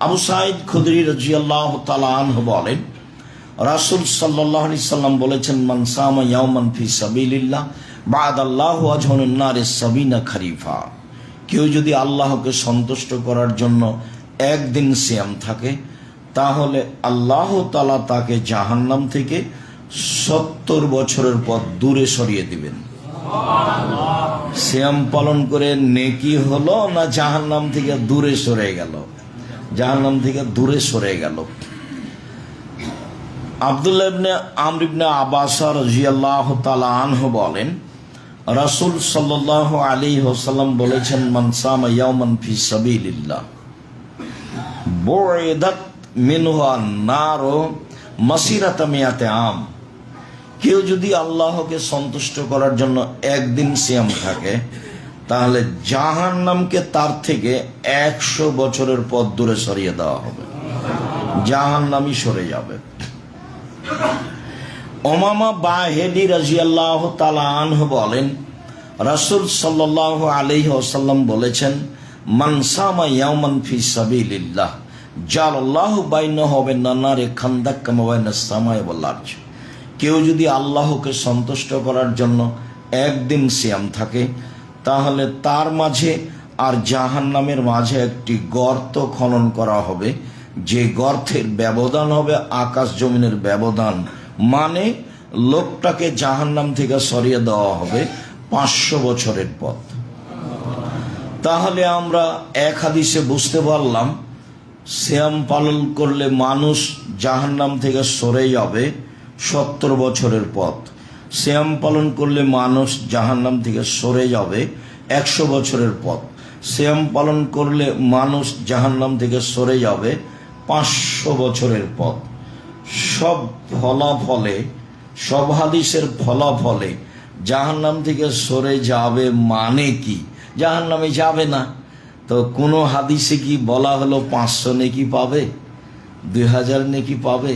আবু সাঈদ খুদরি রাদিয়াল্লাহু তাআলা আনহু বলেন, রাসূল সাল্লাল্লাহু আলাইহি সাল্লাম বলেছেন, মান সামা ইয়াওমান ফি সাবিলিল্লাহ বা'দাল্লাহু আজহানুন নারি সাবিনা খরিফা। কেউ যদি আল্লাহকে সন্তুষ্ট করার জন্য একদিন সিয়াম থাকে, তাহলে আল্লাহ তাআলা তাকে জাহান্নাম থেকে 70 বছরের পথ দূরে সরিয়ে দিবেন। সিয়াম পালন করে নেকি হলো না জাহান্নাম থেকে দূরে সরে গেল? জাহান্নাম থেকে দূরে সরে গেল। আব্দুল্লাহ ইবনে আমর ইবনে আব্বাস রাদিয়াল্লাহু তাআলা আনহু বলেন, রাসূল সাল্লাল্লাহু আলাইহি ওয়াসাল্লাম বলেছেন, মান সামা ইয়াওমান ফি সাবিলিল্লাহ বুইদাত মিনহু আন-নার মাসিরাতা মিয়াতে আম। কেউ যদি আল্লাহকে সন্তুষ্ট করার জন্য একদিন সিয়াম থাকে, তাহলে জাহান্নামকে তার থেকে 100 বছরের পথ দূরে সরিয়ে দেওয়া হবে, জাহান্নামই সরে যাবে। উমামা বাহিলি রাদিয়াল্লাহু তাআলা আনহু বলেন, রাসূল সাল্লাল্লাহু আলাইহি ওয়াসাল্লাম বলেছেন, মান সামা ইয়াওমান ফি সাবিলিল্লাহ জালাল্লাহু বাইনাহু ওয়া বাইনান নারি খান্দাক কামা বাইনাস সামাই ওয়াল আরজ। কেউ যদি আল্লাহকে সন্তুষ্ট করার জন্য একদিন সিয়াম থাকে, তাহলে তার মাঝে আর জাহান্নামের মাঝে একটি গর্ত খনন করা হবে, যে গর্তের ব্যবধান হবে আকাশ জমিনের ব্যবধান। মানে লোকটাকে জাহান্নাম থেকে সরিয়ে দেওয়া হবে 500 বছরের পথ। তাহলে আমরা এক হাদিসে বুঝতে পারলাম, সিয়াম পালন করলে মানুষ জাহান্নাম থেকে সরে যাবে 70 বছরের পথ। সিয়াম পালন করলে মানুষ জাহান্নাম থেকে সরে যাবে 100 বছরের পথ। সিয়াম পালন করলে মানুষ জাহান্নাম থেকে সরে যাবে 500 বছরের পথ। সব ফলাফলে, সব হাদিসের ফলাফলে জাহান্নাম থেকে সরে যাবে মানে কি? জাহান্নামে যাবে না। তো কোনো হাদিসে কি বলা হলো 500 নেকি পাবে, 2000 নেকি পাবে?